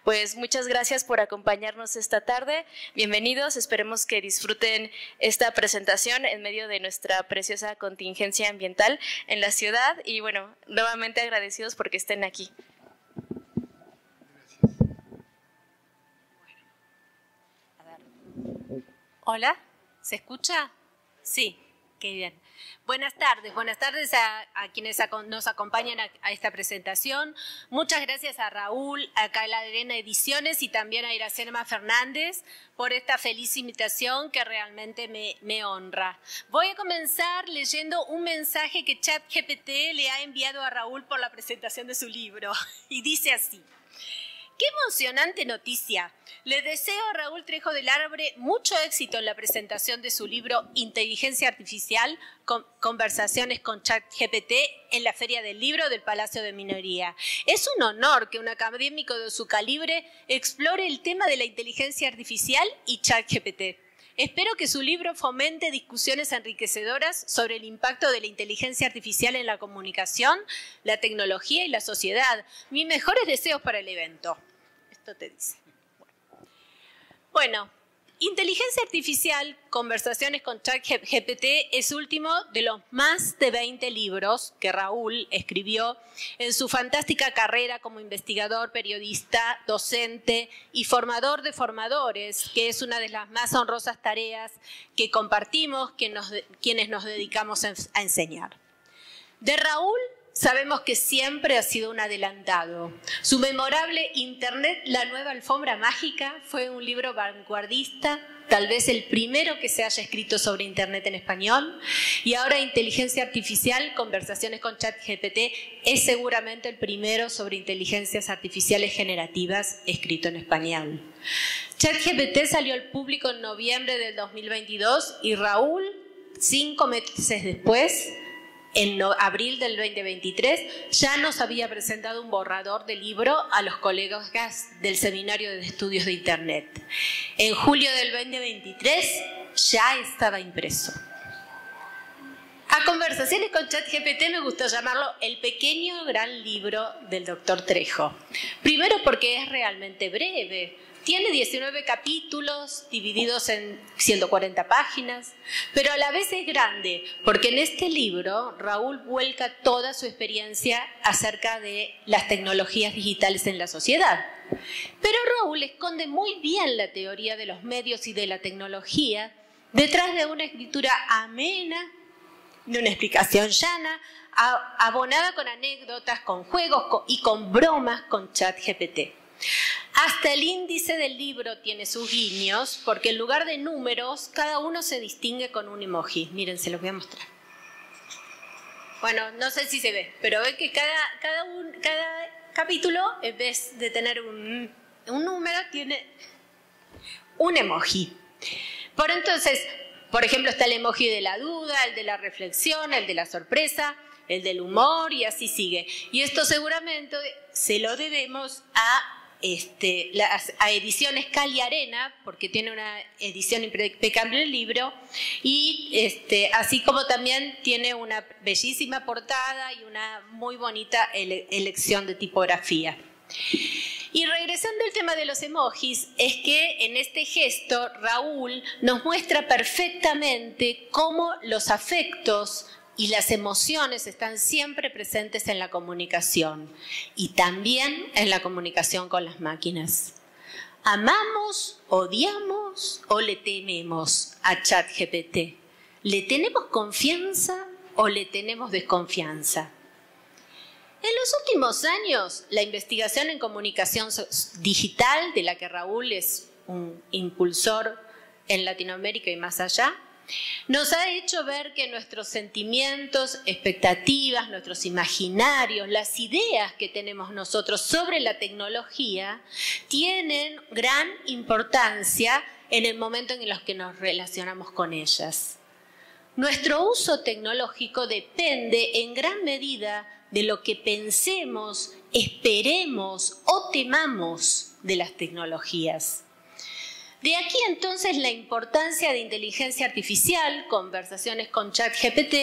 Pues muchas gracias por acompañarnos esta tarde. Bienvenidos, esperemos que disfruten esta presentación en medio de nuestra preciosa contingencia ambiental en la ciudad y bueno, nuevamente agradecidos porque estén aquí. Hola, ¿se escucha? Sí, qué bien. Buenas tardes a quienes nos acompañan a esta presentación. Muchas gracias a Raúl, a Caladrena Ediciones y también a Iracema Fernández por esta feliz invitación que realmente me honra. Voy a comenzar leyendo un mensaje que ChatGPT le ha enviado a Raúl por la presentación de su libro y dice así. ¡Qué emocionante noticia! Le deseo a Raúl Trejo del Arbre mucho éxito en la presentación de su libro Inteligencia Artificial, Conversaciones con ChatGPT en la Feria del Libro del Palacio de Minería. Es un honor que un académico de su calibre explore el tema de la inteligencia artificial y ChatGPT. Espero que su libro fomente discusiones enriquecedoras sobre el impacto de la inteligencia artificial en la comunicación, la tecnología y la sociedad. Mis mejores deseos para el evento. Esto te dice. Bueno, inteligencia artificial, conversaciones con ChatGPT es último de los más de 20 libros que Raúl escribió en su fantástica carrera como investigador, periodista, docente y formador de formadores, que es una de las más honrosas tareas que compartimos quienes nos dedicamos a enseñar. De Raúl sabemos que siempre ha sido un adelantado. Su memorable Internet, la nueva alfombra mágica, fue un libro vanguardista, tal vez el primero que se haya escrito sobre Internet en español. Y ahora Inteligencia Artificial, Conversaciones con ChatGPT, es seguramente el primero sobre inteligencias artificiales generativas escrito en español. ChatGPT salió al público en noviembre del 2022 y Raúl, 5 meses después, en abril del 2023, ya nos había presentado un borrador del libro a los colegas del Seminario de Estudios de Internet. En julio del 2023 ya estaba impreso. A Conversaciones con ChatGPT me gustó llamarlo el pequeño gran libro del Dr. Trejo. Primero porque es realmente breve. Tiene 19 capítulos divididos en 140 páginas, pero a la vez es grande, porque en este libro Raúl vuelca toda su experiencia acerca de las tecnologías digitales en la sociedad. Pero Raúl esconde muy bien la teoría de los medios y de la tecnología detrás de una escritura amena, de una explicación llana, abonada con anécdotas, con juegos y con bromas con ChatGPT. Hasta el índice del libro tiene sus guiños, porque en lugar de números, cada uno se distingue con un emoji. Miren, se los voy a mostrar. Bueno, no sé si se ve, pero ven que cada capítulo, en vez de tener un número, tiene un emoji. Por ejemplo, está el emoji de la duda, el de la reflexión, el de la sorpresa, el del humor y así sigue. Y esto seguramente se lo debemos a Ediciones Cali Arena, porque tiene una edición impecable del libro, y así como también tiene una bellísima portada y una muy bonita elección de tipografía. Y regresando al tema de los emojis, es que en este gesto Raúl nos muestra perfectamente cómo los afectos y las emociones están siempre presentes en la comunicación y también en la comunicación con las máquinas. ¿Amamos, odiamos o le tememos a ChatGPT? ¿Le tenemos confianza o le tenemos desconfianza? En los últimos años, la investigación en comunicación digital, de la que Raúl es un impulsor en Latinoamérica y más allá, nos ha hecho ver que nuestros sentimientos, expectativas, nuestros imaginarios, las ideas que tenemos nosotros sobre la tecnología tienen gran importancia en el momento en el que nos relacionamos con ellas. Nuestro uso tecnológico depende en gran medida de lo que pensemos, esperemos o temamos de las tecnologías. De aquí entonces la importancia de inteligencia artificial, conversaciones con ChatGPT,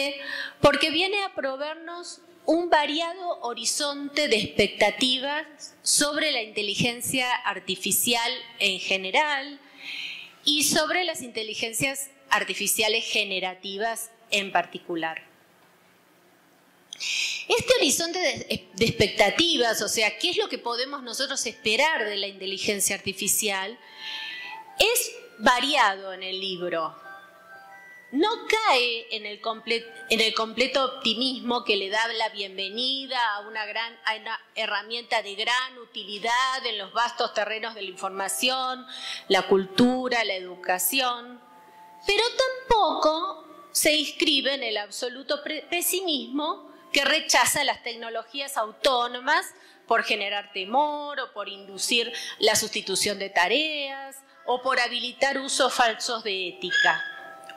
porque viene a proveernos un variado horizonte de expectativas sobre la inteligencia artificial en general y sobre las inteligencias artificiales generativas en particular. Este horizonte de expectativas, o sea, ¿qué es lo que podemos nosotros esperar de la inteligencia artificial? Es variado en el libro. No cae en el completo optimismo que le da la bienvenida a una herramienta de gran utilidad en los vastos terrenos de la información, la cultura, la educación, pero tampoco se inscribe en el absoluto pesimismo que rechaza las tecnologías autónomas por generar temor o por inducir la sustitución de tareas o por habilitar usos falsos de ética.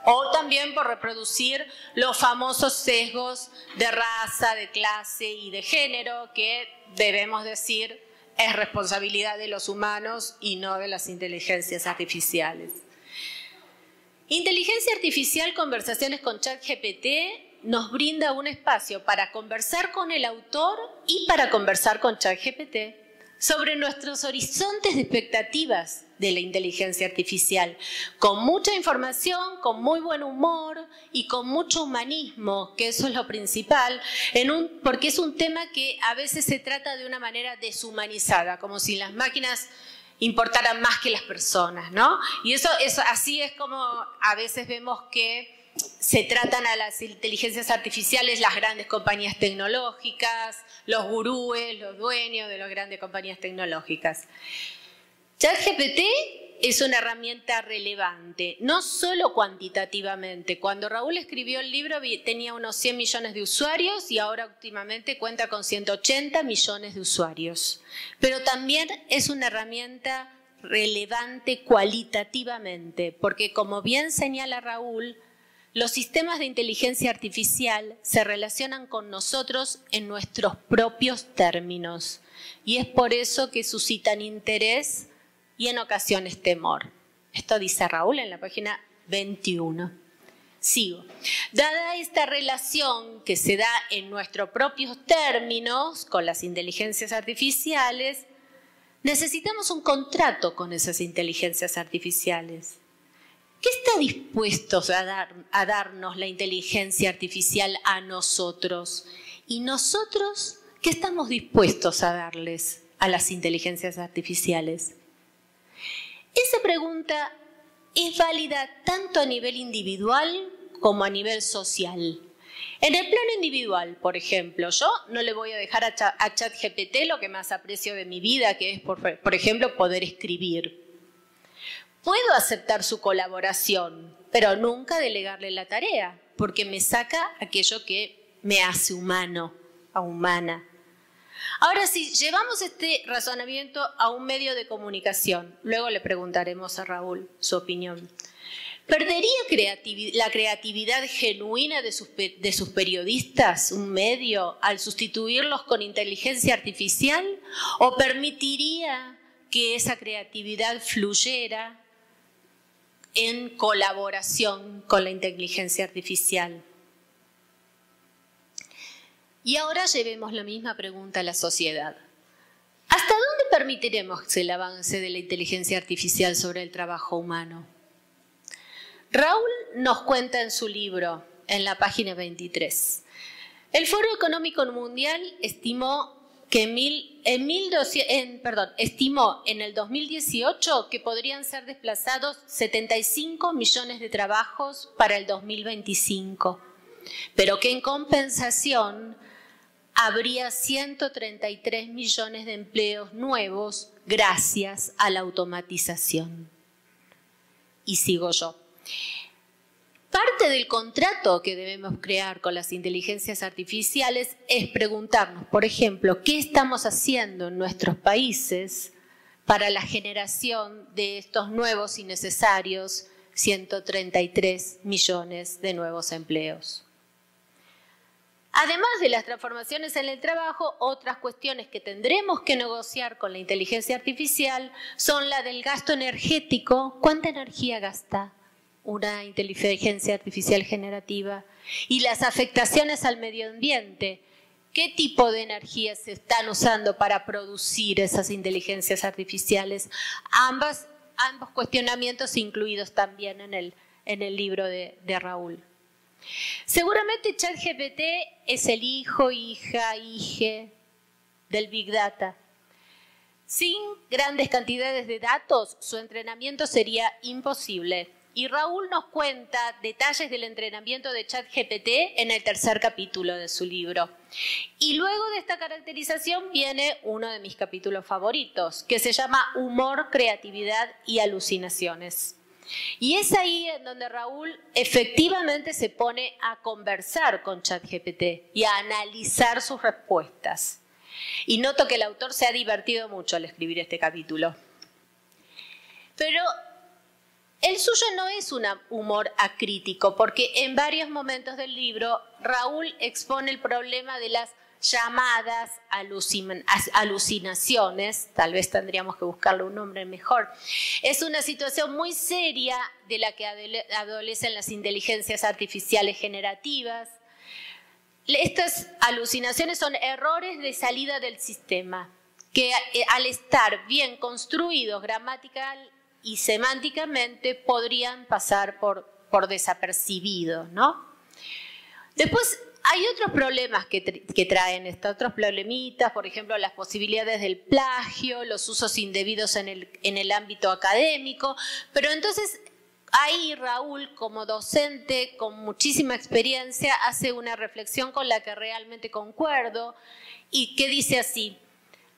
O también por reproducir los famosos sesgos de raza, de clase y de género que debemos decir es responsabilidad de los humanos y no de las inteligencias artificiales. Inteligencia Artificial, conversaciones con ChatGPT, nos brinda un espacio para conversar con el autor y para conversar con ChatGPT sobre nuestros horizontes de expectativas de la inteligencia artificial, con mucha información, con muy buen humor y con mucho humanismo, que eso es lo principal, porque es un tema que a veces se trata de una manera deshumanizada, como si las máquinas importaran más que las personas, ¿no? Y eso así es como a veces vemos que se tratan a las inteligencias artificiales las grandes compañías tecnológicas, los gurúes, los dueños de las grandes compañías tecnológicas. ChatGPT es una herramienta relevante, no solo cuantitativamente. Cuando Raúl escribió el libro tenía unos 100 millones de usuarios y ahora últimamente cuenta con 180 millones de usuarios. Pero también es una herramienta relevante cualitativamente, porque como bien señala Raúl, los sistemas de inteligencia artificial se relacionan con nosotros en nuestros propios términos y es por eso que suscitan interés y en ocasiones temor. Esto dice Raúl en la página 21. Sigo. Dada esta relación que se da en nuestros propios términos con las inteligencias artificiales, necesitamos un contrato con esas inteligencias artificiales. ¿Qué está dispuesto a darnos la inteligencia artificial a nosotros? ¿Y nosotros qué estamos dispuestos a darles a las inteligencias artificiales? Esa pregunta es válida tanto a nivel individual como a nivel social. En el plano individual, por ejemplo, yo no le voy a dejar a ChatGPT lo que más aprecio de mi vida, que es, por ejemplo, poder escribir. Puedo aceptar su colaboración, pero nunca delegarle la tarea, porque me saca aquello que me hace humano, a humana. Ahora, si llevamos este razonamiento a un medio de comunicación, luego le preguntaremos a Raúl su opinión, ¿perdería la creatividad genuina de sus periodistas, un medio, al sustituirlos con inteligencia artificial? ¿O permitiría que esa creatividad fluyera en colaboración con la inteligencia artificial? Y ahora llevemos la misma pregunta a la sociedad. ¿Hasta dónde permitiremos el avance de la inteligencia artificial sobre el trabajo humano? Raúl nos cuenta en su libro, en la página 23, el Foro Económico Mundial estimó en el 2018 que podrían ser desplazados 75 millones de trabajos para el 2025, pero que en compensación habría 133 millones de empleos nuevos gracias a la automatización. Y sigo yo. Parte del contrato que debemos crear con las inteligencias artificiales es preguntarnos, por ejemplo, ¿qué estamos haciendo en nuestros países para la generación de estos nuevos y necesarios 133 millones de nuevos empleos? Además de las transformaciones en el trabajo, otras cuestiones que tendremos que negociar con la inteligencia artificial son la del gasto energético. ¿Cuánta energía gasta una inteligencia artificial generativa? Y las afectaciones al medio ambiente. ¿Qué tipo de energía se están usando para producir esas inteligencias artificiales? Ambos cuestionamientos incluidos también en el libro de Raúl. Seguramente ChatGPT es el hijo, hija, hije del Big Data. Sin grandes cantidades de datos, su entrenamiento sería imposible. Y Raúl nos cuenta detalles del entrenamiento de ChatGPT en el tercer capítulo de su libro. Y luego de esta caracterización viene uno de mis capítulos favoritos, que se llama Humor, Creatividad y Alucinaciones. Y es ahí en donde Raúl efectivamente se pone a conversar con ChatGPT y a analizar sus respuestas. Y noto que el autor se ha divertido mucho al escribir este capítulo. Pero el suyo no es un humor acrítico, porque en varios momentos del libro Raúl expone el problema de las llamadas alucinaciones, tal vez tendríamos que buscarle un nombre mejor. Es una situación muy seria de la que adolecen las inteligencias artificiales generativas. Estas alucinaciones son errores de salida del sistema, que al estar bien construidos gramatical y semánticamente podrían pasar por desapercibidos, ¿no? Después hay otros problemas que traen otros problemitas, por ejemplo, las posibilidades del plagio, los usos indebidos en el ámbito académico, pero entonces ahí Raúl, como docente con muchísima experiencia, hace una reflexión con la que realmente concuerdo y que dice así: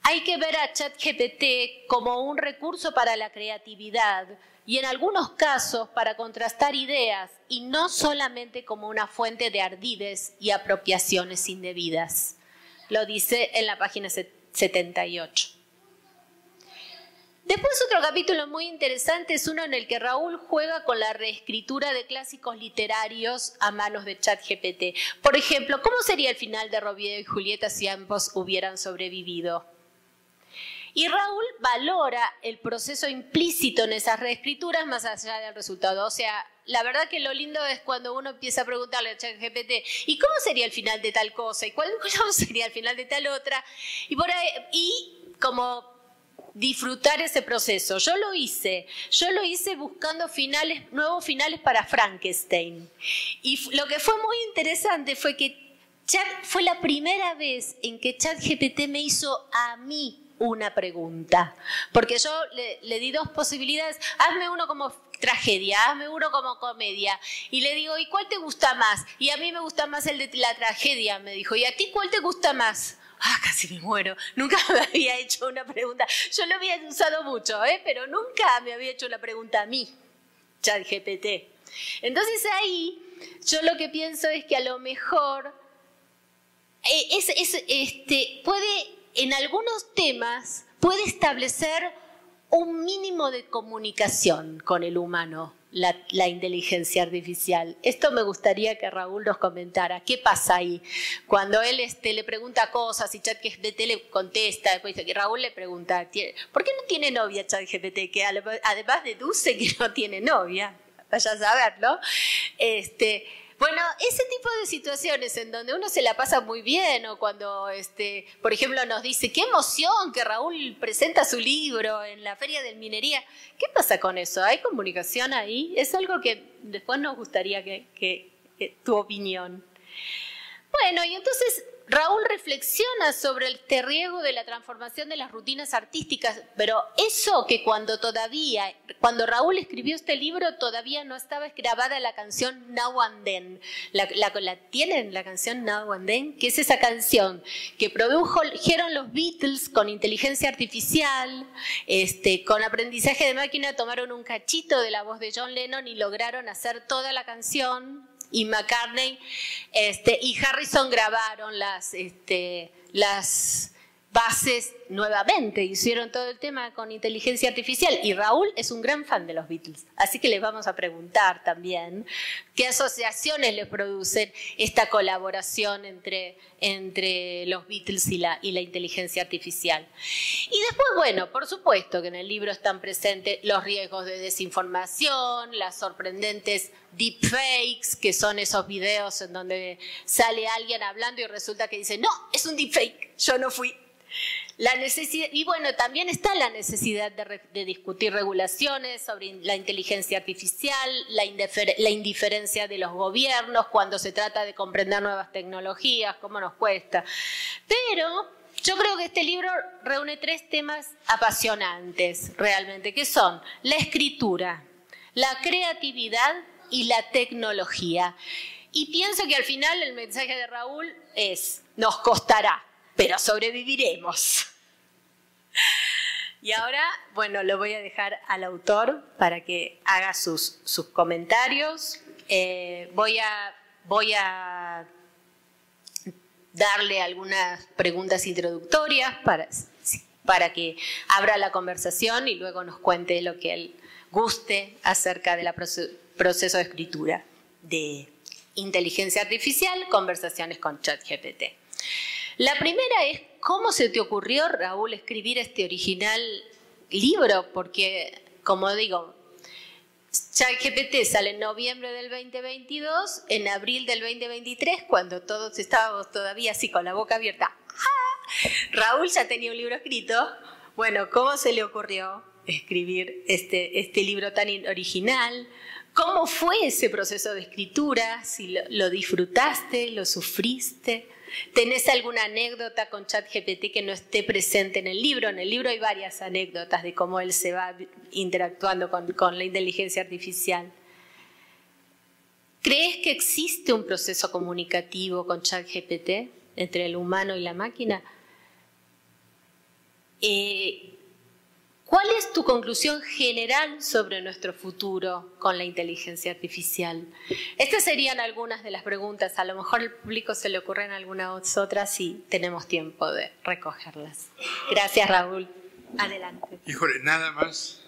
hay que ver a ChatGPT como un recurso para la creatividad y en algunos casos para contrastar ideas y no solamente como una fuente de ardides y apropiaciones indebidas. Lo dice en la página 78. Después otro capítulo muy interesante es uno en el que Raúl juega con la reescritura de clásicos literarios a manos de ChatGPT. Por ejemplo, ¿cómo sería el final de Romeo y Julieta si ambos hubieran sobrevivido? Y Raúl valora el proceso implícito en esas reescrituras más allá del resultado. O sea, la verdad que lo lindo es cuando uno empieza a preguntarle a ChatGPT, ¿y cómo sería el final de tal cosa? ¿Y cómo sería el final de tal otra? Y como disfrutar ese proceso. Yo lo hice buscando nuevos finales para Frankenstein. Y lo que fue muy interesante fue que fue la primera vez en que ChatGPT me hizo a mí una pregunta, porque yo le di dos posibilidades: hazme uno como tragedia, hazme uno como comedia, y le digo, ¿y cuál te gusta más? Y a mí me gusta más el de la tragedia, me dijo. ¿Y a ti cuál te gusta más? Casi me muero, nunca me había hecho una pregunta. Yo lo había usado mucho, pero nunca me había hecho una pregunta a mí, ChatGPT. Entonces ahí yo lo que pienso es que a lo mejor puede, en algunos temas, puede establecer un mínimo de comunicación con el humano, la inteligencia artificial. Esto me gustaría que Raúl nos comentara. ¿Qué pasa ahí? Cuando él le pregunta cosas y ChatGPT le contesta, después dice que Raúl le pregunta, ¿por qué no tiene novia ChatGPT? Que además deduce que no tiene novia. Vaya a saber, ¿no? Bueno, ese tipo de situaciones en donde uno se la pasa muy bien, o cuando, por ejemplo, nos dice, qué emoción que Raúl presenta su libro en la Feria del Minería. ¿Qué pasa con eso? ¿Hay comunicación ahí? Es algo que después nos gustaría que tu opinión. Bueno, y entonces Raúl reflexiona sobre el riesgo de la transformación de las rutinas artísticas, pero eso que cuando Raúl escribió este libro todavía no estaba grabada la canción Now and Then. ¿Tienen la canción Now and Then? Que es esa canción que produjeron los Beatles con inteligencia artificial, con aprendizaje de máquina, tomaron un cachito de la voz de John Lennon y lograron hacer toda la canción. Y McCartney y Harrison grabaron las bases nuevamente, hicieron todo el tema con inteligencia artificial y Raúl es un gran fan de los Beatles, así que les vamos a preguntar también qué asociaciones le producen esta colaboración entre los Beatles y la inteligencia artificial. Y después, bueno, por supuesto que en el libro están presentes los riesgos de desinformación, las sorprendentes deepfakes, que son esos videos en donde sale alguien hablando y resulta que dice, no, es un deepfake, yo no fui. La necesidad, y bueno, también está la necesidad de discutir regulaciones sobre la inteligencia artificial, la indiferencia de los gobiernos cuando se trata de comprender nuevas tecnologías, cómo nos cuesta. Pero yo creo que este libro reúne 3 temas apasionantes realmente, que son la escritura, la creatividad y la tecnología. Y pienso que al final el mensaje de Raúl es, nos costará, pero sobreviviremos. Y ahora, bueno, lo voy a dejar al autor para que haga sus comentarios. Voy a darle algunas preguntas introductorias para que abra la conversación y luego nos cuente lo que él guste acerca del proceso de escritura de inteligencia artificial, conversaciones con ChatGPT. La primera es, ¿cómo se te ocurrió, Raúl, escribir este original libro? Porque, como digo, ChatGPT sale en noviembre del 2022, en abril del 2023, cuando todos estábamos todavía así con la boca abierta. ¡Ah! Raúl ya tenía un libro escrito. Bueno, ¿cómo se le ocurrió escribir este libro tan original? ¿Cómo fue ese proceso de escritura? Si lo disfrutaste, lo sufriste. ¿Tenés alguna anécdota con ChatGPT que no esté presente en el libro? En el libro hay varias anécdotas de cómo él se va interactuando con la inteligencia artificial. ¿Crees que existe un proceso comunicativo con ChatGPT entre el humano y la máquina? ¿Cuál es tu conclusión general sobre nuestro futuro con la inteligencia artificial? Estas serían algunas de las preguntas. A lo mejor al público se le ocurren algunas otras y tenemos tiempo de recogerlas. Gracias, Raúl. Adelante. Híjole, nada más.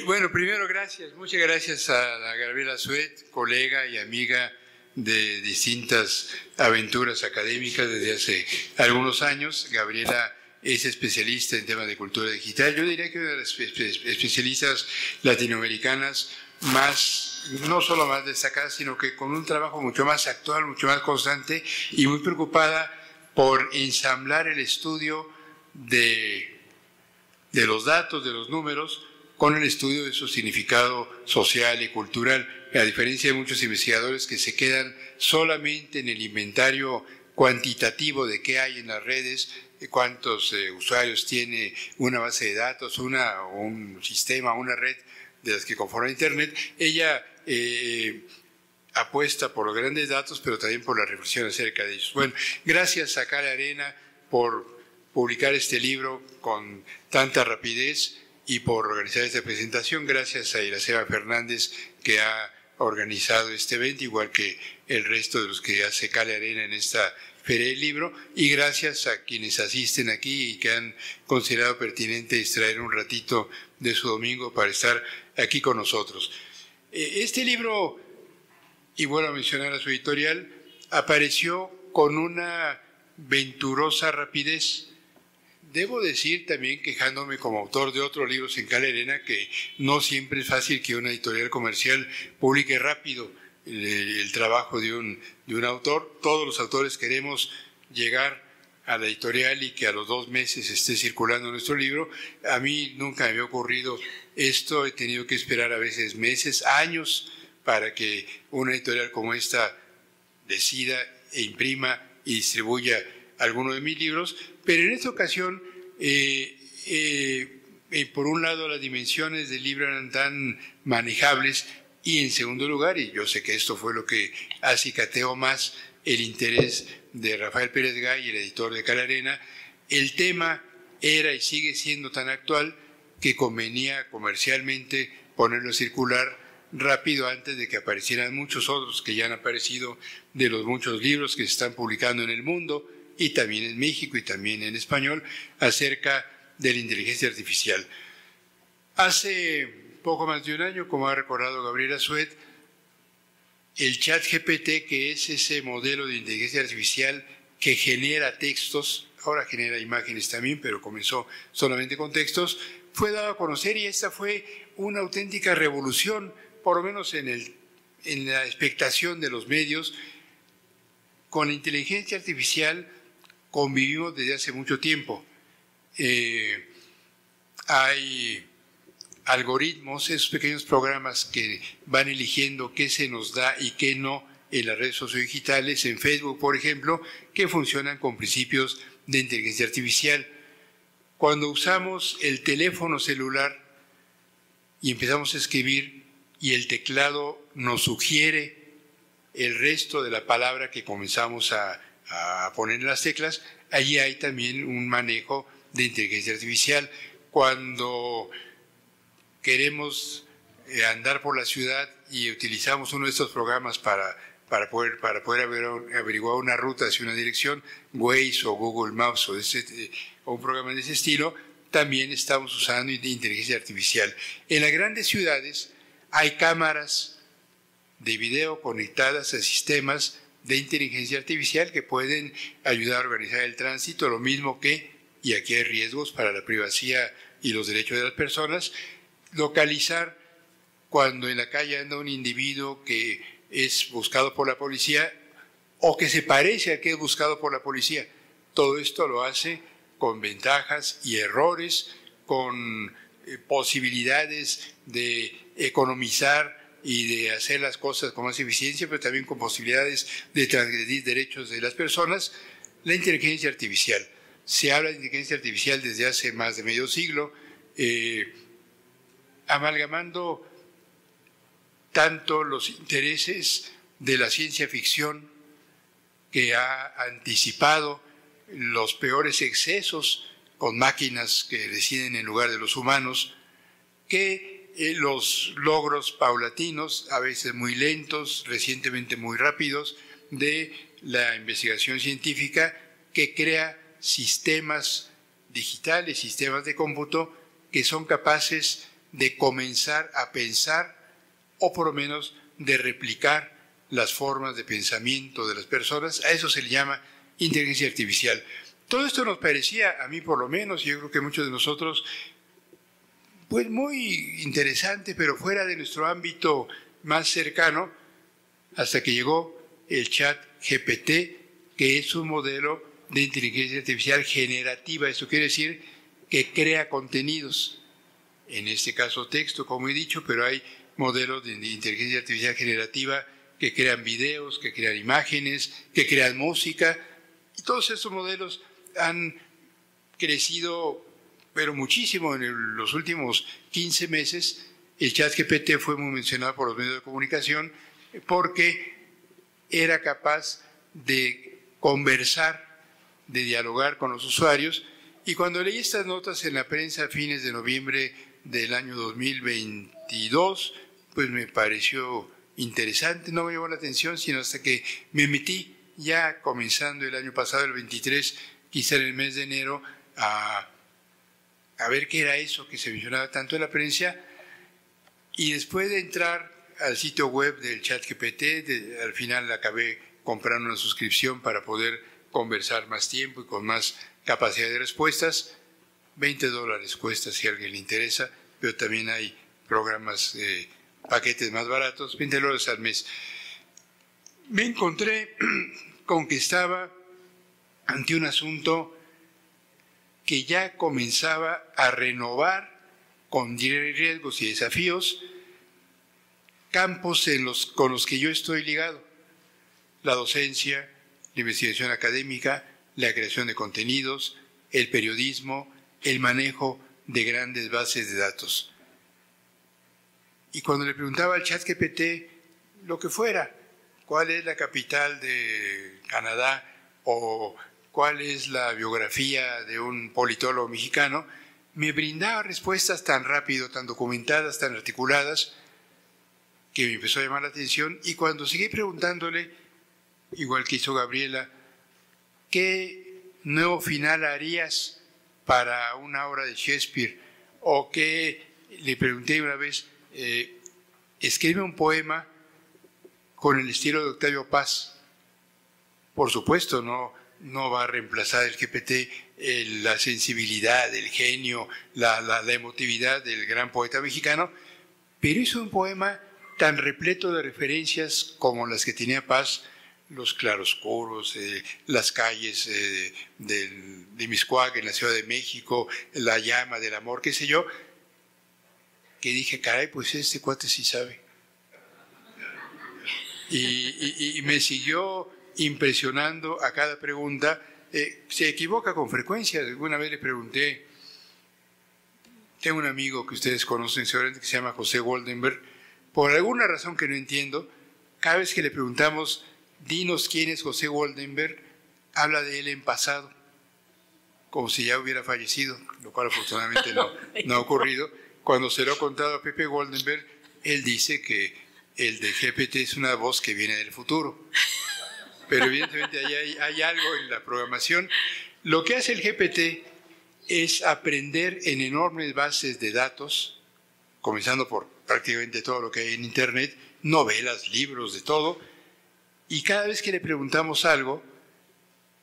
Bueno, primero gracias. Muchas gracias a la Gabriela Suet, colega y amiga de distintas aventuras académicas desde hace algunos años. Gabriela es especialista en temas de cultura digital. Yo diría que una de las especialistas latinoamericanas más, no solo más destacadas, sino que con un trabajo mucho más actual, mucho más constante y muy preocupada por ensamblar el estudio de los datos, de los números, con el estudio de su significado social y cultural, a diferencia de muchos investigadores que se quedan solamente en el inventario cuantitativo de qué hay en las redes, cuántos usuarios tiene una base de datos, un sistema, una red de las que conforman Internet. Ella apuesta por los grandes datos, pero también por la reflexión acerca de ellos. Bueno, gracias a Cale Arena por publicar este libro con tanta rapidez y por organizar esta presentación. Gracias a Iracema Fernández, que ha organizado este evento, igual que el resto de los que hace Cale Arena en esta Feria del Libro, y gracias a quienes asisten aquí y que han considerado pertinente extraer un ratito de su domingo para estar aquí con nosotros. Este libro, y vuelvo a mencionar a su editorial, apareció con una venturosa rapidez. Debo decir también, quejándome como autor de otros libros en Cale Arena, que no siempre es fácil que una editorial comercial publique rápido el trabajo de un autor. Todos los autores queremos llegar a la editorial y que a los 2 meses esté circulando nuestro libro. A mí nunca me había ocurrido esto, he tenido que esperar a veces meses, años, para que una editorial como esta decida e imprima y distribuya alguno de mis libros, pero en esta ocasión, por un lado, las dimensiones del libro eran tan manejables, y en segundo lugar, y yo sé que esto fue lo que acicateó más el interés de Rafael Pérez Gay, el editor de Cale Arena, el tema era y sigue siendo tan actual que convenía comercialmente ponerlo a circular rápido antes de que aparecieran muchos otros que ya han aparecido de los muchos libros que se están publicando en el mundo y también en México y también en español acerca de la inteligencia artificial. Hace poco más de un año, como ha recordado Gabriela Suet, el ChatGPT, que es ese modelo de inteligencia artificial que genera textos, ahora genera imágenes también, pero comenzó solamente con textos, fue dado a conocer y esta fue una auténtica revolución, por lo menos en la expectación de los medios. Con la inteligencia artificial convivimos desde hace mucho tiempo. Hay algoritmos, esos pequeños programas que van eligiendo qué se nos da y qué no en las redes sociodigitales, en Facebook, por ejemplo, que funcionan con principios de inteligencia artificial. Cuando usamos el teléfono celular y empezamos a escribir y el teclado nos sugiere el resto de la palabra que comenzamos a poner en las teclas, allí hay también un manejo de inteligencia artificial. Cuando queremos andar por la ciudad y utilizamos uno de estos programas para poder averiguar una ruta hacia una dirección, Waze o Google Maps o un programa de ese estilo, también estamos usando inteligencia artificial. En las grandes ciudades hay cámaras de video conectadas a sistemas de inteligencia artificial que pueden ayudar a organizar el tránsito, lo mismo que, y aquí hay riesgos para la privacidad y los derechos de las personas, localizar cuando en la calle anda un individuo que es buscado por la policía o que se parece a que es buscado por la policía. Todo esto lo hace con ventajas y errores, con posibilidades de economizar y de hacer las cosas con más eficiencia, pero también con posibilidades de transgredir derechos de las personas. La inteligencia artificial. Se habla de inteligencia artificial desde hace más de medio siglo, amalgamando tanto los intereses de la ciencia ficción, que ha anticipado los peores excesos con máquinas que deciden en lugar de los humanos, que los logros paulatinos, a veces muy lentos, recientemente muy rápidos, de la investigación científica que crea sistemas digitales, sistemas de cómputo que son capaces de comenzar a pensar o por lo menos de replicar las formas de pensamiento de las personas. A eso se le llama inteligencia artificial. Todo esto nos parecía, a mí por lo menos, y yo creo que a muchos de nosotros, pues muy interesante, pero fuera de nuestro ámbito más cercano, hasta que llegó el ChatGPT, que es un modelo de inteligencia artificial generativa. Esto quiere decir que crea contenidos, en este caso texto, como he dicho, pero hay modelos de inteligencia artificial generativa que crean videos, que crean imágenes, que crean música, y todos estos modelos han crecido, pero muchísimo en los últimos 15 meses. El ChatGPT fue muy mencionado por los medios de comunicación porque era capaz de conversar, de dialogar con los usuarios, y cuando leí estas notas en la prensa a fines de noviembre del año 2022, pues me pareció interesante, no me llamó la atención, sino hasta que me metí ya comenzando el año pasado, el 23, quizá en el mes de enero, a ver qué era eso que se mencionaba tanto en la prensa, y después de entrar al sitio web del ChatGPT, al final acabé comprando una suscripción para poder conversar más tiempo y con más capacidad de respuestas. $20 cuesta si a alguien le interesa, pero también hay programas, paquetes más baratos, $20 al mes. Me encontré con que estaba ante un asunto que ya comenzaba a renovar con riesgos y desafíos campos con los que yo estoy ligado: la docencia, la investigación académica, la creación de contenidos, el periodismo, el manejo de grandes bases de datos. Y cuando le preguntaba al ChatGPT lo que fuera, cuál es la capital de Canadá o cuál es la biografía de un politólogo mexicano, me brindaba respuestas tan rápido, tan documentadas, tan articuladas, que me empezó a llamar la atención. Y cuando seguí preguntándole, igual que hizo Gabriela, qué nuevo final harías para una obra de Shakespeare? O que le pregunté una vez, escribe un poema con el estilo de Octavio Paz. Por supuesto, no va a reemplazar el GPT la sensibilidad, el genio, la emotividad del gran poeta mexicano, pero hizo un poema tan repleto de referencias como las que tenía Paz, los claroscuros, las calles de Miscuac en la Ciudad de México, la llama del amor, qué sé yo, que dije, caray, pues este cuate sí sabe. Y me siguió impresionando a cada pregunta. Se equivoca con frecuencia. Alguna vez le pregunté, tengo un amigo que ustedes conocen seguramente que se llama José Goldenberg, por alguna razón que no entiendo, cada vez que le preguntamos, dinos quién es José Goldenberg, habla de él en pasado, como si ya hubiera fallecido, lo cual afortunadamente no ha ocurrido. Cuando se lo ha contado a Pepe Goldenberg, él dice que el de GPT es una voz que viene del futuro. Pero evidentemente hay algo en la programación. Lo que hace el GPT es aprender en enormes bases de datos, comenzando por prácticamente todo lo que hay en Internet, novelas, libros, de todo, y cada vez que le preguntamos algo,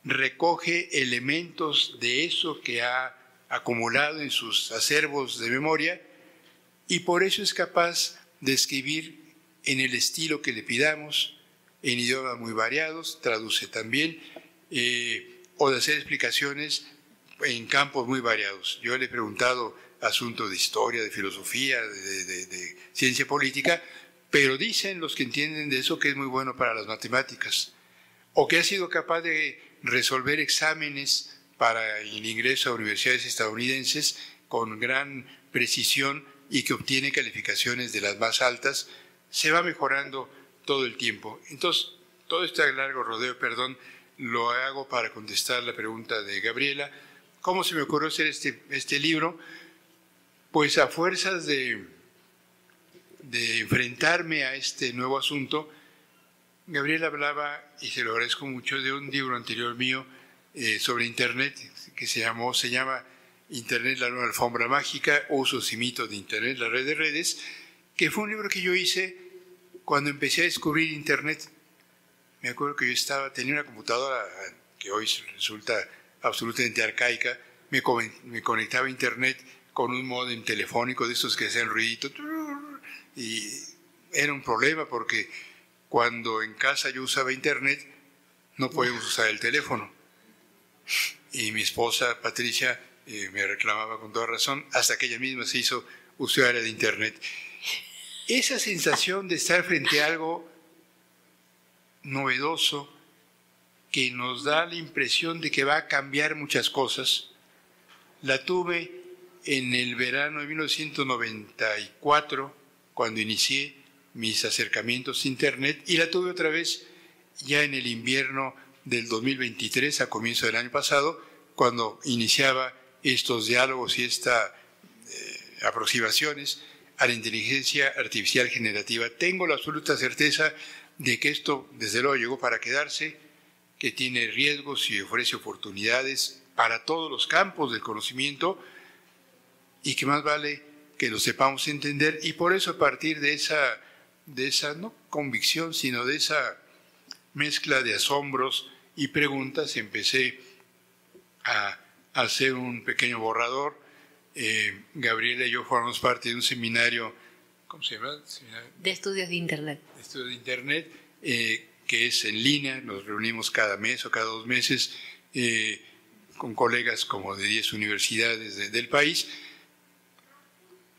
recoge elementos de eso que ha acumulado en sus acervos de memoria, y por eso es capaz de escribir en el estilo que le pidamos, en idiomas muy variados, traduce también, o de hacer explicaciones en campos muy variados. Yo le he preguntado asuntos de historia, de filosofía, de ciencia política, pero dicen los que entienden de eso que es muy bueno para las matemáticas, o que ha sido capaz de resolver exámenes para el ingreso a universidades estadounidenses con gran precisión y que obtiene calificaciones de las más altas. Se va mejorando todo el tiempo. Entonces, todo este largo rodeo, perdón, lo hago para contestar la pregunta de Gabriela. ¿Cómo se me ocurrió hacer este libro? Pues a fuerzas de enfrentarme a este nuevo asunto, Gabriela hablaba, y se lo agradezco mucho, de un libro anterior mío sobre Internet, que se llama Internet, la nueva alfombra mágica, usos y mitos de Internet, la red de redes, que fue un libro que yo hice cuando empecé a descubrir Internet. Me acuerdo que yo tenía una computadora que hoy resulta absolutamente arcaica, me conectaba a Internet con un módem telefónico de estos que hacen ruidito, y era un problema porque cuando en casa yo usaba Internet no podíamos usar el teléfono. Y mi esposa, Patricia, me reclamaba con toda razón, hasta que ella misma se hizo usuaria de Internet. Esa sensación de estar frente a algo novedoso que nos da la impresión de que va a cambiar muchas cosas, la tuve en el verano de 1994, cuando inicié mis acercamientos a Internet, y la tuve otra vez ya en el invierno del 2023, a comienzo del año pasado, cuando iniciaba estos diálogos y estas aproximaciones a la inteligencia artificial generativa. Tengo la absoluta certeza de que esto, desde luego, llegó para quedarse, que tiene riesgos y ofrece oportunidades para todos los campos del conocimiento, y que más vale que lo sepamos entender. Y por eso, a partir de esa no convicción, sino de esa mezcla de asombros y preguntas, empecé a hacer un pequeño borrador. Gabriela y yo formamos parte de un seminario, ¿cómo se llama? De estudios de Internet. De estudios de Internet, que es en línea. Nos reunimos cada mes o cada 2 meses con colegas como de 10 universidades del país,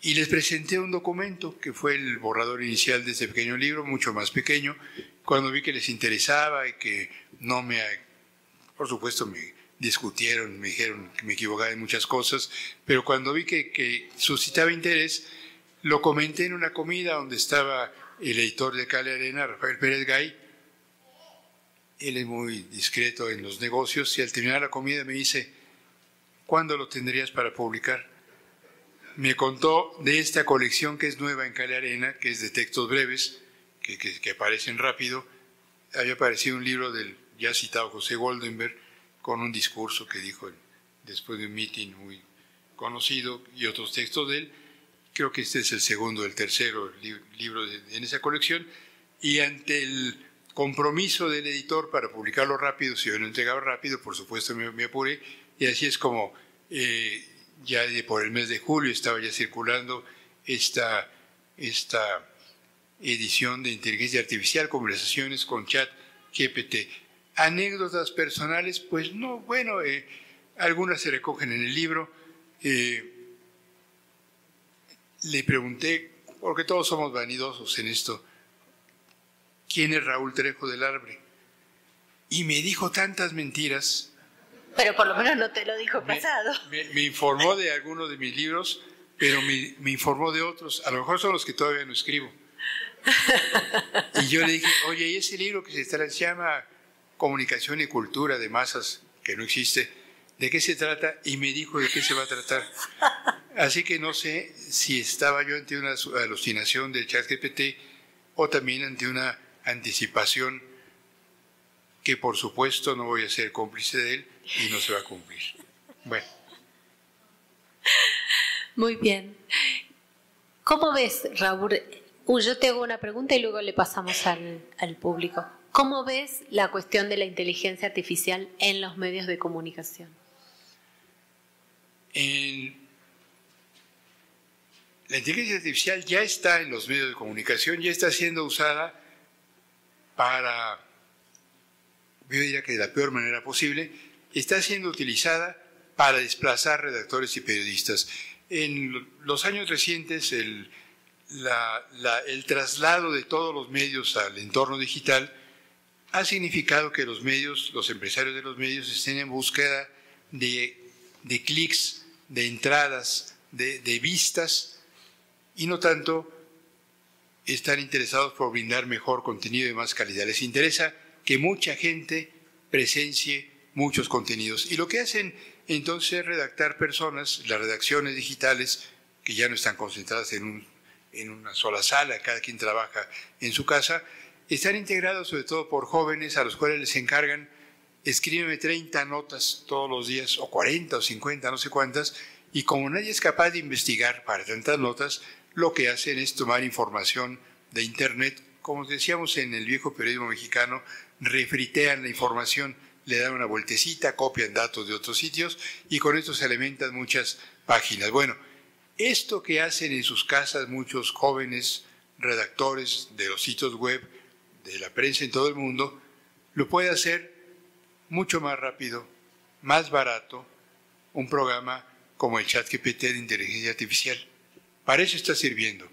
y les presenté un documento que fue el borrador inicial de este pequeño libro, mucho más pequeño. Cuando vi que les interesaba y que por supuesto me discutieron, me dijeron que me equivocaba en muchas cosas, pero cuando vi que suscitaba interés, lo comenté en una comida donde estaba el editor de Cale Arena, Rafael Pérez Gay. Él es muy discreto en los negocios, y al terminar la comida me dice, ¿cuándo lo tendrías para publicar? Me contó de esta colección que es nueva en Cale Arena, que es de textos breves, que aparecen rápido. Había aparecido un libro del ya citado José Goldenberg, con un discurso que dijo después de un meeting muy conocido y otros textos de él. Creo que este es el segundo, el tercero libro en esa colección, y ante el compromiso del editor para publicarlo rápido, si yo lo entregaba rápido, por supuesto me apuré, y así es como ya por el mes de julio estaba ya circulando esta edición de inteligencia artificial, conversaciones con ChatGPT. Anécdotas personales, pues no, bueno, algunas se recogen en el libro. Le pregunté, porque todos somos vanidosos en esto, ¿quién es Raúl Trejo del Arbre? Y me dijo tantas mentiras. Pero por lo menos no te lo dijo pasado. Me informó de algunos de mis libros, pero me informó de otros. A lo mejor son los que todavía no escribo. Y yo le dije, oye, ¿y ese libro que se llama Comunicación y Cultura de Masas, que no existe, de qué se trata? Y me dijo de qué se va a tratar. Así que no sé si estaba yo ante una alucinación del ChatGPT o también ante una anticipación que por supuesto no voy a ser cómplice de él y no se va a cumplir. Bueno. Muy bien. ¿Cómo ves, Raúl? Yo te hago una pregunta y luego le pasamos al público. ¿Cómo ves la cuestión de la inteligencia artificial en los medios de comunicación? La inteligencia artificial ya está en los medios de comunicación, ya está siendo usada para, yo diría que de la peor manera posible, está siendo utilizada para desplazar redactores y periodistas. En los años recientes, el traslado de todos los medios al entorno digital ha significado que los medios, los empresarios de los medios estén en búsqueda de clics, de entradas, de vistas, y no tanto están interesados por brindar mejor contenido de más calidad. Les interesa que mucha gente presencie muchos contenidos. Y lo que hacen entonces es redactar personas, las redacciones digitales, que ya no están concentradas en una sola sala, cada quien trabaja en su casa, están integrados sobre todo por jóvenes a los cuales les encargan, escríbeme 30 notas todos los días, o 40 o 50, no sé cuántas, y como nadie es capaz de investigar para tantas notas, lo que hacen es tomar información de Internet, como decíamos en el viejo periodismo mexicano, refritean la información, le dan una vueltecita, copian datos de otros sitios y con esto se alimentan muchas páginas. Bueno, esto que hacen en sus casas muchos jóvenes redactores de los sitios web, de la prensa en todo el mundo, lo puede hacer mucho más rápido, más barato, un programa como el ChatGPT de inteligencia artificial. Para eso está sirviendo.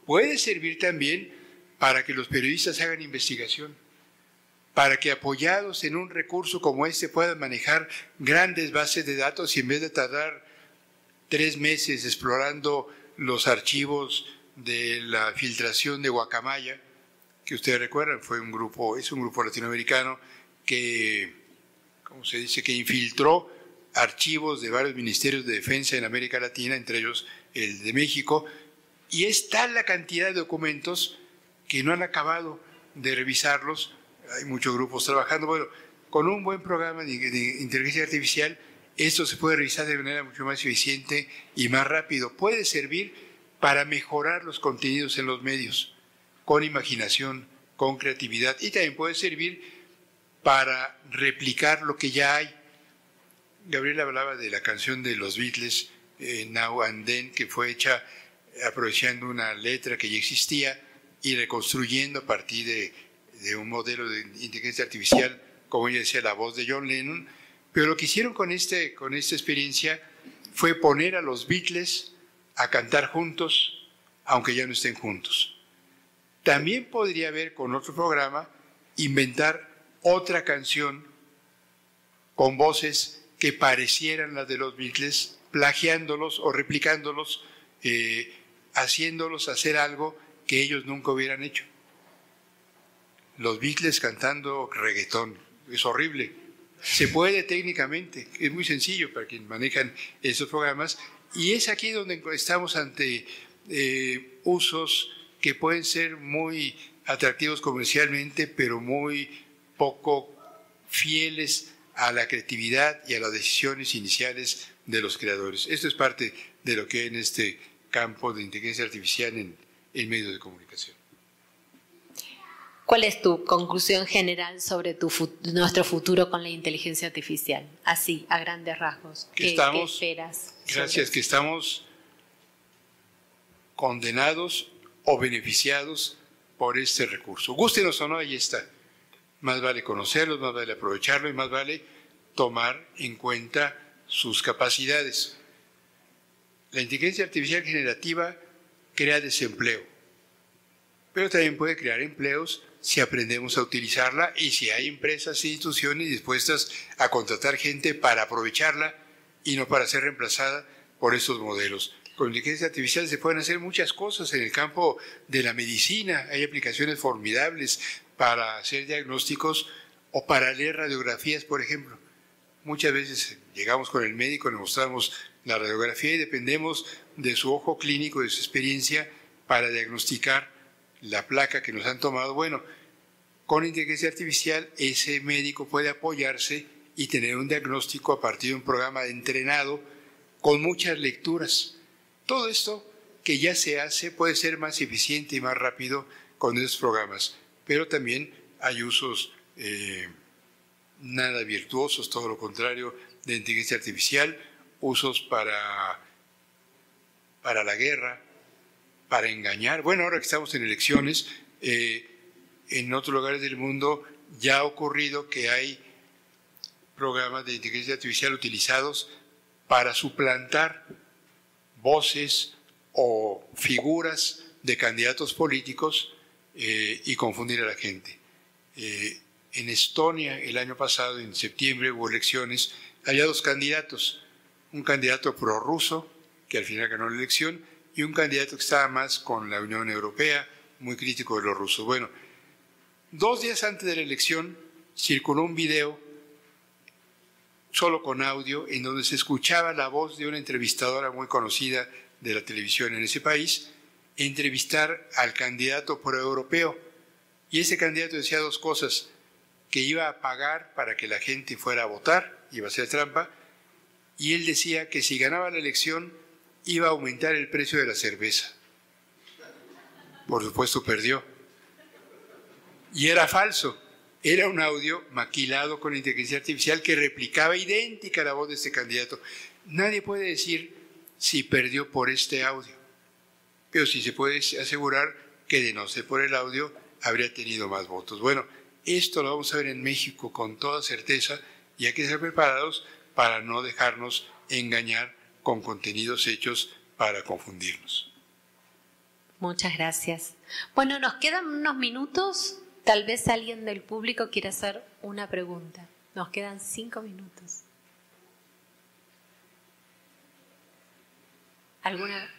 Puede servir también para que los periodistas hagan investigación, para que apoyados en un recurso como este puedan manejar grandes bases de datos y en vez de tardar 3 meses explorando los archivos de la filtración de Guacamaya, que ustedes recuerdan, es un grupo latinoamericano que, ¿cómo se dice?, que infiltró archivos de varios ministerios de defensa en América Latina, entre ellos el de México, y es tal la cantidad de documentos que no han acabado de revisarlos. Hay muchos grupos trabajando. Bueno, con un buen programa de inteligencia artificial, esto se puede revisar de manera mucho más eficiente y más rápido. Puede servir para mejorar los contenidos en los medios, con imaginación, con creatividad, y también puede servir para replicar lo que ya hay. Gabriel hablaba de la canción de los Beatles, Now and Then, que fue hecha aprovechando una letra que ya existía y reconstruyendo a partir de un modelo de inteligencia artificial, como ella decía, la voz de John Lennon. Pero lo que hicieron con esta experiencia fue poner a los Beatles a cantar juntos, aunque ya no estén juntos. También podría haber, con otro programa, inventar otra canción con voces que parecieran las de los Beatles, plagiándolos o replicándolos, haciéndolos hacer algo que ellos nunca hubieran hecho. Los Beatles cantando reggaetón, es horrible. Se puede técnicamente, es muy sencillo para quienes manejan esos programas, y es aquí donde estamos ante usos que pueden ser muy atractivos comercialmente, pero muy poco fieles a la creatividad y a las decisiones iniciales de los creadores. Esto es parte de lo que hay en este campo de inteligencia artificial en medios de comunicación. ¿Cuál es tu conclusión general sobre nuestro futuro con la inteligencia artificial? Así, a grandes rasgos. ¿Qué esperas? Gracias, que estamos condenados o beneficiados por este recurso. Gústenos o no, ahí está. Más vale conocerlos, más vale aprovecharlo y más vale tomar en cuenta sus capacidades. La inteligencia artificial generativa crea desempleo, pero también puede crear empleos si aprendemos a utilizarla y si hay empresas e instituciones dispuestas a contratar gente para aprovecharla y no para ser reemplazada por estos modelos. Con inteligencia artificial se pueden hacer muchas cosas en el campo de la medicina. Hay aplicaciones formidables para hacer diagnósticos o para leer radiografías, por ejemplo. Muchas veces llegamos con el médico, le mostramos la radiografía y dependemos de su ojo clínico, de su experiencia para diagnosticar la placa que nos han tomado. Bueno, con inteligencia artificial ese médico puede apoyarse y tener un diagnóstico a partir de un programa entrenado con muchas lecturas. Todo esto que ya se hace puede ser más eficiente y más rápido con esos programas, pero también hay usos nada virtuosos, todo lo contrario, de inteligencia artificial, usos para la guerra, para engañar. Bueno, ahora que estamos en elecciones, en otros lugares del mundo ya ha ocurrido que hay programas de inteligencia artificial utilizados para suplantar voces o figuras de candidatos políticos y confundir a la gente. En Estonia, el año pasado, en septiembre, hubo elecciones. Había dos candidatos, un candidato prorruso, que al final ganó la elección, y un candidato que estaba más con la Unión Europea, muy crítico de los rusos. Bueno, 2 días antes de la elección circuló un video, solo con audio, en donde se escuchaba la voz de una entrevistadora muy conocida de la televisión en ese país, entrevistar al candidato proeuropeo. Y ese candidato decía 2 cosas: que iba a pagar para que la gente fuera a votar, iba a hacer trampa, y él decía que si ganaba la elección iba a aumentar el precio de la cerveza. Por supuesto perdió. Y era falso, era un audio maquilado con inteligencia artificial que replicaba idéntica la voz de este candidato. Nadie puede decir si perdió por este audio, pero sí se puede asegurar que de no ser por el audio habría tenido más votos. Bueno, esto lo vamos a ver en México con toda certeza y hay que estar preparados para no dejarnos engañar con contenidos hechos para confundirnos. Muchas gracias. Bueno, nos quedan unos minutos. Tal vez alguien del público quiera hacer una pregunta. Nos quedan 5 minutos. ¿Alguna?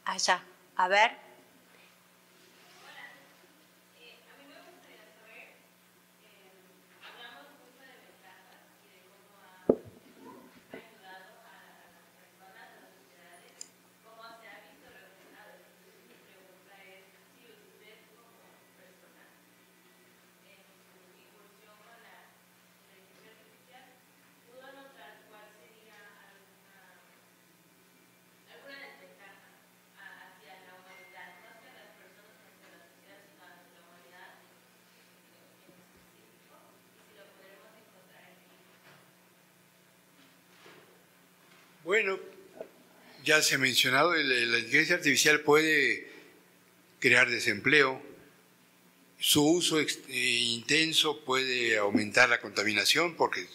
Allá. A ver. Bueno, ya se ha mencionado, la inteligencia artificial puede crear desempleo. Su uso intenso puede aumentar la contaminación porque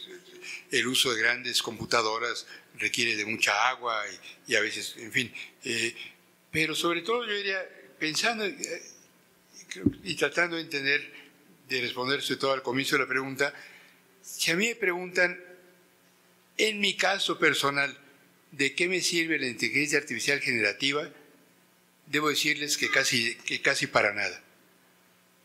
el uso de grandes computadoras requiere de mucha agua y a veces, en fin. Pero sobre todo yo diría, pensando y tratando de entender, de responder sobre todo al comienzo de la pregunta, si a mí me preguntan, en mi caso personal, ¿de qué me sirve la inteligencia artificial generativa? Debo decirles que casi para nada.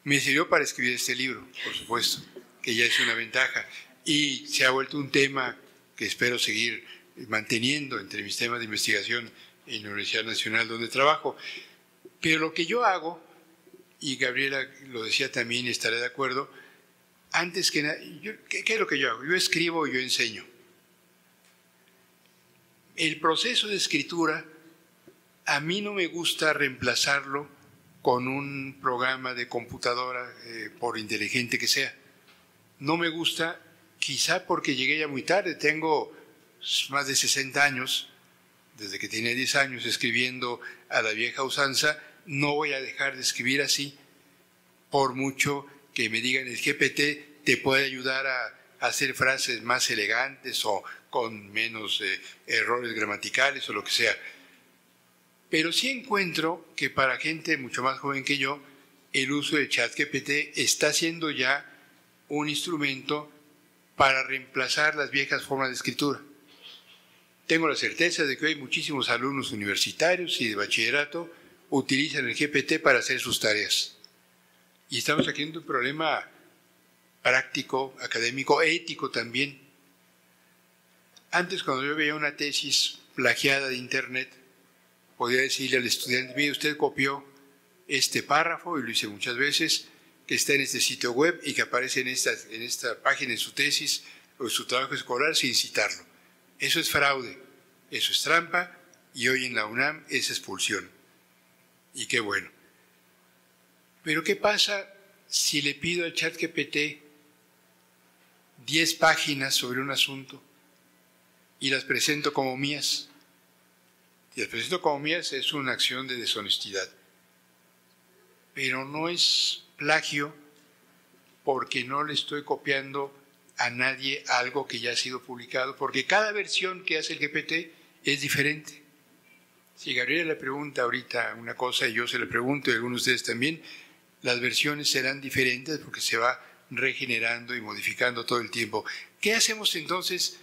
Me sirvió para escribir este libro, por supuesto, que ya es una ventaja. Y se ha vuelto un tema que espero seguir manteniendo entre mis temas de investigación en la Universidad Nacional donde trabajo. Pero lo que yo hago, y Gabriela lo decía también y estaré de acuerdo, antes que nada, ¿qué es lo que yo hago? Yo escribo y yo enseño. El proceso de escritura, a mí no me gusta reemplazarlo con un programa de computadora, por inteligente que sea. No me gusta, quizá porque llegué ya muy tarde, tengo más de 60 años, desde que tenía 10 años escribiendo a la vieja usanza. No voy a dejar de escribir así, por mucho que me digan el GPT te puede ayudar a hacer frases más elegantes o con menos errores gramaticales o lo que sea. Pero sí encuentro que para gente mucho más joven que yo, el uso de ChatGPT está siendo ya un instrumento para reemplazar las viejas formas de escritura. Tengo la certeza de que hoy muchísimos alumnos universitarios y de bachillerato utilizan el GPT para hacer sus tareas. Y estamos aquí en un problema práctico, académico, ético también. Antes, cuando yo veía una tesis plagiada de Internet, podía decirle al estudiante, mire, usted copió este párrafo, y lo hice muchas veces, que está en este sitio web y que aparece en esta página en su tesis o en su trabajo escolar sin citarlo. Eso es fraude, eso es trampa, y hoy en la UNAM es expulsión. Y qué bueno. Pero ¿qué pasa si le pido al ChatGPT 10 páginas sobre un asunto y las presento como mías? Si las presento como mías es una acción de deshonestidad. Pero no es plagio porque no le estoy copiando a nadie algo que ya ha sido publicado, porque cada versión que hace el GPT es diferente. Si Gabriela le pregunta ahorita una cosa y yo se le pregunto y algunos de ustedes también, las versiones serán diferentes porque se va regenerando y modificando todo el tiempo. ¿Qué hacemos entonces?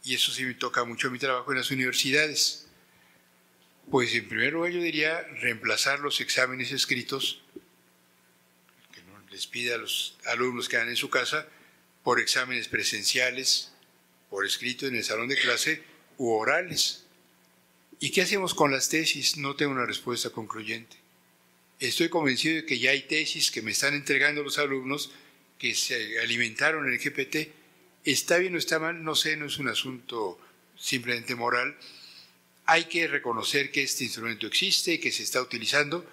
Y eso sí me toca mucho mi trabajo en las universidades. Pues en primer lugar yo diría reemplazar los exámenes escritos, que no les pide a los alumnos que hagan en su casa, por exámenes presenciales, por escrito en el salón de clase u orales. ¿Y qué hacemos con las tesis? No tengo una respuesta concluyente. Estoy convencido de que ya hay tesis que me están entregando los alumnos que se alimentaron en el GPT. ¿Está bien o está mal? No sé, no es un asunto simplemente moral. Hay que reconocer que este instrumento existe, que se está utilizando,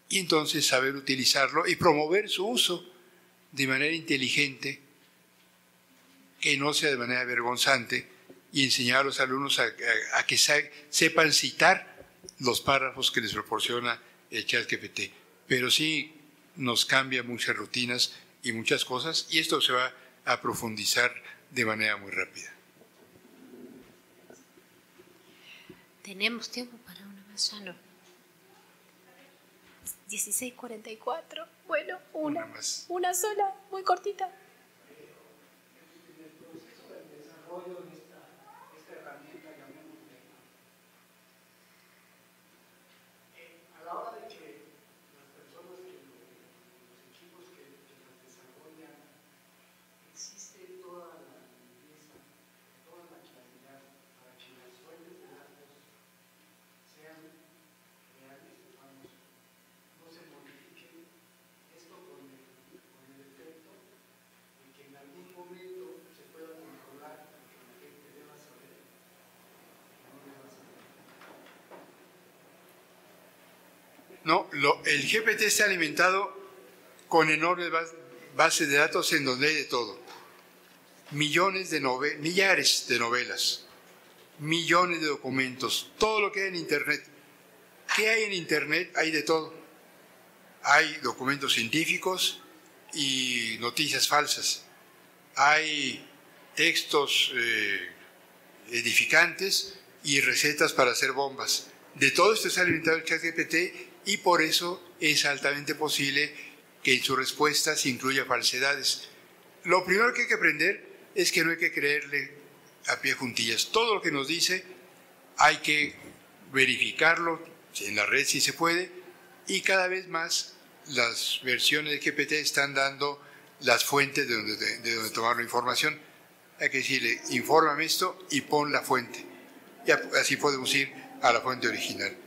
y entonces saber utilizarlo y promover su uso de manera inteligente, que no sea de manera vergonzante, y enseñar a los alumnos a que sepan citar los párrafos que les proporciona el ChatGPT. Pero sí nos cambia muchas rutinas y muchas cosas, y esto se va a profundizar de manera muy rápida. ¿Tenemos tiempo para una más? Ya no. 16:44. Bueno, una sola, muy cortita. A la hora de que las personas, los equipos que las desarrollan, existe toda la limpieza, toda la claridad para que las fuentes de datos sean reales, vamos, no se modifiquen, esto con el efecto de que en algún momento se pueda controlar lo que la gente deba saber, no deba saber. No, el GPT está alimentado con enormes bases de datos en donde hay de todo. Millares de novelas, millones de documentos, todo lo que hay en Internet. ¿Qué hay en Internet? Hay de todo. Hay documentos científicos y noticias falsas. Hay textos edificantes y recetas para hacer bombas. De todo esto está alimentado el ChatGPT, y por eso es altamente posible que en sus respuestas incluya falsedades. Lo primero que hay que aprender es que no hay que creerle a pie juntillas. Todo lo que nos dice hay que verificarlo en la red si se puede, y cada vez más las versiones de GPT están dando las fuentes de donde tomar la información. Hay que decirle, infórmame esto y pon la fuente. Y así podemos ir a la fuente original.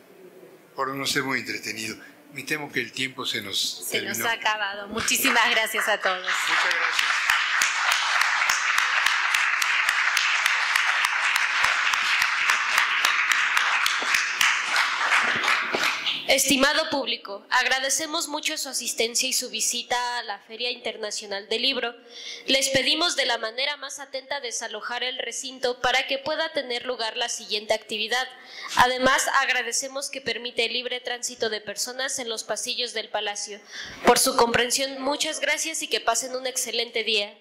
Por no ser muy entretenido. Me temo que el tiempo se nos terminó. Se nos ha acabado. Muchísimas gracias a todos. Muchas gracias. Estimado público, agradecemos mucho su asistencia y su visita a la Feria Internacional del Libro. Les pedimos de la manera más atenta desalojar el recinto para que pueda tener lugar la siguiente actividad. Además, agradecemos que permite el libre tránsito de personas en los pasillos del Palacio. Por su comprensión, muchas gracias y que pasen un excelente día.